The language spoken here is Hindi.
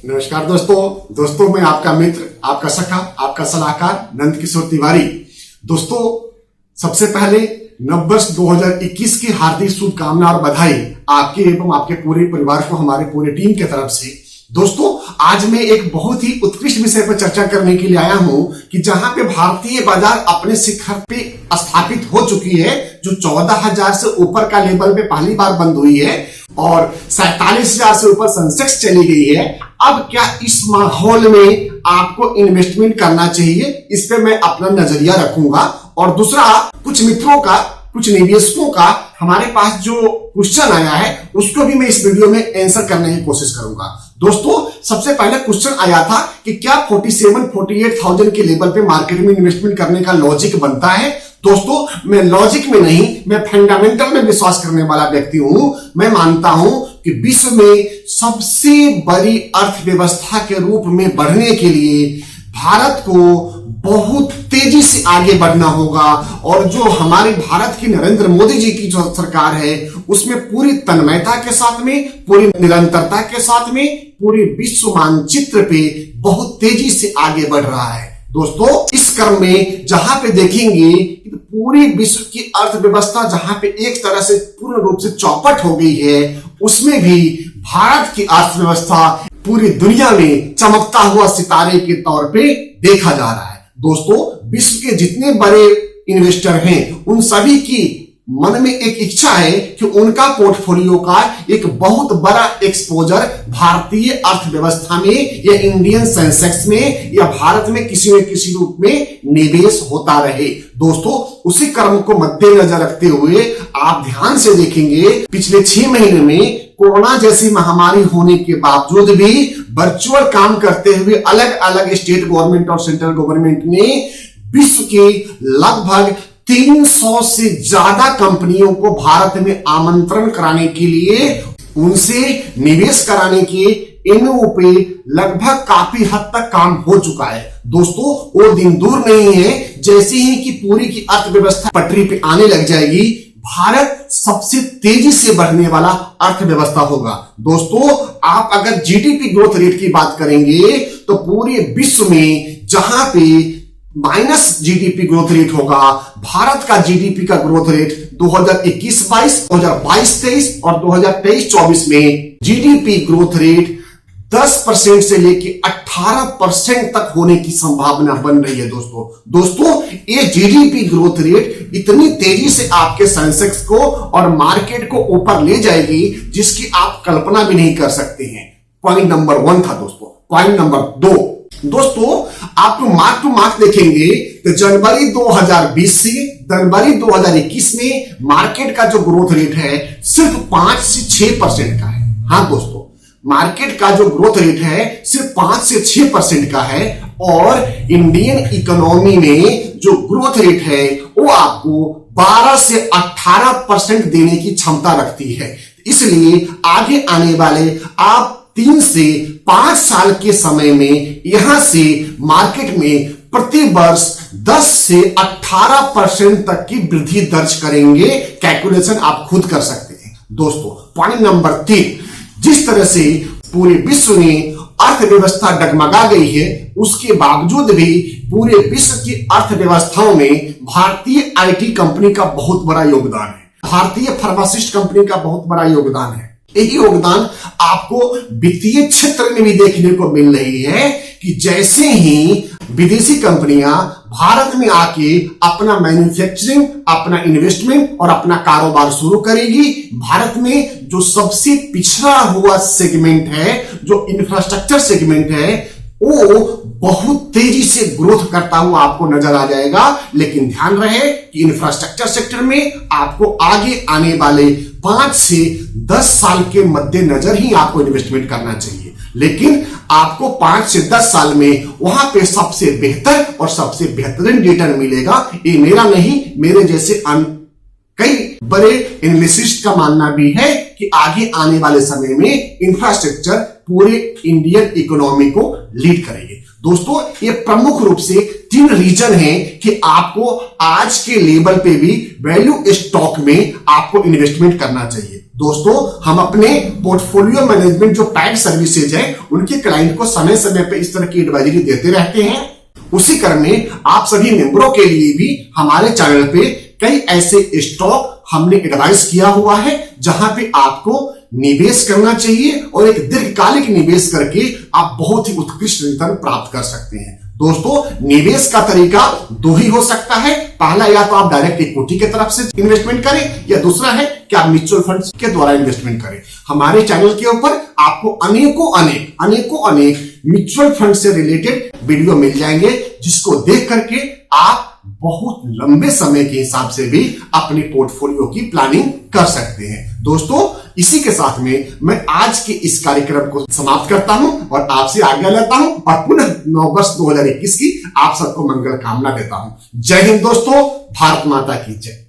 नमस्कार दोस्तों मैं आपका मित्र, आपका सखा, आपका सलाहकार नंद किशोर तिवारी। दोस्तों सबसे पहले नववर्ष 2021 की हार्दिक शुभकामना और बधाई आपके एवं आपके पूरे परिवार को हमारे पूरे टीम की तरफ से। दोस्तों आज मैं एक बहुत ही उत्कृष्ट विषय पर चर्चा करने के लिए आया हूं कि जहां पे भारतीय बाजार अपने शिखर पे स्थापित हो चुकी है, जो 14,000 से ऊपर का लेवल पे पहली बार बंद हुई है और 47,000 से ऊपर सेंसेक्स चली गई है। अब क्या इस माहौल में आपको इन्वेस्टमेंट करना चाहिए, इस पे मैं अपना नजरिया रखूंगा। और दूसरा, कुछ मित्रों का, कुछ निवेशकों का हमारे पास जो क्वेश्चन आया है उसको भी मैं इस वीडियो में आंसर करने की कोशिश करूंगा। दोस्तों सबसे पहले क्वेश्चन आया था कि क्या 47-48,000 के लेवल पे मार्केट में इन्वेस्टमेंट करने का लॉजिक बनता है। दोस्तों मैं लॉजिक में नहीं, मैं फंडामेंटल में विश्वास करने वाला व्यक्ति हूं। मैं मानता हूं कि विश्व में सबसे बड़ी अर्थव्यवस्था के रूप में बढ़ने के लिए भारत को बहुत तेजी से आगे बढ़ना होगा और जो हमारे भारत की नरेंद्र मोदी जी की जो सरकार है उसमें पूरी तन्मयता के साथ में, पूरी निरंतरता के साथ में पूरे विश्व मानचित्र पे बहुत तेजी से आगे बढ़ रहा है। दोस्तों इस क्रम में जहां पे देखेंगे कि पूरी विश्व की अर्थव्यवस्था जहां पे एक तरह से पूर्ण रूप से चौपट हो गई है, उसमें भी भारत की अर्थव्यवस्था पूरी दुनिया में चमकता हुआ सितारे के तौर पे देखा जा रहा है। दोस्तों विश्व के जितने बड़े इन्वेस्टर हैं उन सभी की मन में एक इच्छा है कि उनका पोर्टफोलियो का एक बहुत बड़ा एक्सपोजर भारतीय अर्थव्यवस्था में या इंडियन सेंसेक्स में या भारत में किसी न किसी रूप में निवेश होता रहे। दोस्तों उसी क्रम को मद्देनजर रखते हुए आप ध्यान से देखेंगे पिछले 6 महीने में कोरोना जैसी महामारी होने के बावजूद भी वर्चुअल काम करते हुए अलग अलग स्टेट गवर्नमेंट और सेंट्रल गवर्नमेंट ने विश्व के लगभग 300 से ज्यादा कंपनियों को भारत में आमंत्रण कराने के लिए, उनसे निवेश कराने के एमओयू पे लगभग काफी हद तक काम हो चुका है। दोस्तों वो दिन दूर नहीं है जैसे ही कि पूरी की अर्थव्यवस्था पटरी पे आने लग जाएगी, भारत सबसे तेजी से बढ़ने वाला अर्थव्यवस्था होगा। दोस्तों आप अगर जीडीपी ग्रोथ रेट की बात करेंगे तो पूरे विश्व में जहां पे माइनस जीडीपी ग्रोथ रेट होगा, भारत का जीडीपी का ग्रोथ रेट 2021-22, 2022-23 और 2023-24 में जीडीपी ग्रोथ रेट 10% से लेकर 18% तक होने की संभावना बन रही है। दोस्तों ये जीडीपी ग्रोथ रेट इतनी तेजी से आपके सेंसेक्स को और मार्केट को ऊपर ले जाएगी जिसकी आप कल्पना भी नहीं कर सकते हैं। पॉइंट नंबर 1 था दोस्तों। पॉइंट नंबर 2, दोस्तों आप मार्क टू मार्क देखेंगे तो जनवरी 2020 से जनवरी 2021 में मार्केट का जो ग्रोथ रेट है सिर्फ 5 से 6% का है। हाँ दोस्तों मार्केट का जो ग्रोथ रेट है सिर्फ 5 से 6% का है और इंडियन इकोनॉमी में जो ग्रोथ रेट है वो आपको 12 से 18% देने की क्षमता रखती है। इसलिए आगे आने वाले आप 3 से 5 साल के समय में यहां से मार्केट में प्रति वर्ष 10 से 18% तक की वृद्धि दर्ज करेंगे। कैलकुलेशन आप खुद कर सकते हैं। दोस्तों पॉइंट नंबर 3, जिस तरह से पूरे विश्व में अर्थव्यवस्था डगमगा गई है उसके बावजूद भी पूरे विश्व की अर्थव्यवस्थाओं में भारतीय आईटी कंपनी का बहुत बड़ा योगदान है, भारतीय फार्मासिस्ट कंपनी का बहुत बड़ा योगदान है। यही योगदान आपको वित्तीय क्षेत्र में भी देखने को मिल रही है कि जैसे ही विदेशी कंपनियां भारत में आके अपना मैन्युफैक्चरिंग, अपना इन्वेस्टमेंट और अपना कारोबार शुरू करेगी, भारत में जो सबसे पिछड़ा हुआ सेगमेंट है, जो इंफ्रास्ट्रक्चर सेगमेंट है, वो बहुत तेजी से ग्रोथ करता हुआ आपको नजर आ जाएगा। लेकिन ध्यान रहे कि इंफ्रास्ट्रक्चर सेक्टर में आपको आगे आने वाले 5 से 10 साल के मद्देनजर ही आपको इन्वेस्टमेंट करना चाहिए। लेकिन आपको 5 से 10 साल में वहां पे सबसे बेहतर और सबसे बेहतरीन रिटर्न मिलेगा। ये मेरा नहीं, मेरे जैसे कई बड़े एनालिस्ट का मानना भी है कि आगे आने वाले समय में इंफ्रास्ट्रक्चर पूरे इंडियन इकोनॉमी को लीड करेंगे। दोस्तों ये प्रमुख रूप से 3 रीजन हैं कि आपको आज के लेवल पे भी वैल्यू स्टॉक में आपको इन्वेस्टमेंट करना चाहिए। दोस्तों, हम अपने पोर्टफोलियो मैनेजमेंट जो पैड सर्विसेज है उनके क्लाइंट को समय समय पे इस तरह की एडवाइजरी देते रहते हैं। उसी क्रम में आप सभी मेंबरों के लिए भी हमारे चैनल पे कई ऐसे स्टॉक हमने एडवाइस किया हुआ है जहां पे आपको निवेश करना चाहिए और एक दीर्घकालिक निवेश करके आप बहुत ही उत्कृष्ट रिटर्न प्राप्त कर सकते हैं। दोस्तों, निवेश का तरीका दो ही हो सकता है। पहला, या तो आप डायरेक्ट इक्विटी की तरफ से इन्वेस्टमेंट करें, या दूसरा है कि आप म्यूचुअल फंड्स के द्वारा इन्वेस्टमेंट करें। हमारे चैनल के ऊपर आपको अनेकों अनेक म्यूचुअल फंड से रिलेटेड वीडियो मिल जाएंगे, जिसको देख करके आप बहुत लंबे समय के हिसाब से भी अपने पोर्टफोलियो की प्लानिंग कर सकते हैं। दोस्तों, इसी के साथ में मैं आज के इस कार्यक्रम को समाप्त करता हूं और आपसे आज्ञा लेता हूं और पुनः नववर्ष 2021 की आप सबको मंगल कामना देता हूं। जय हिंद दोस्तों, भारत माता की जय।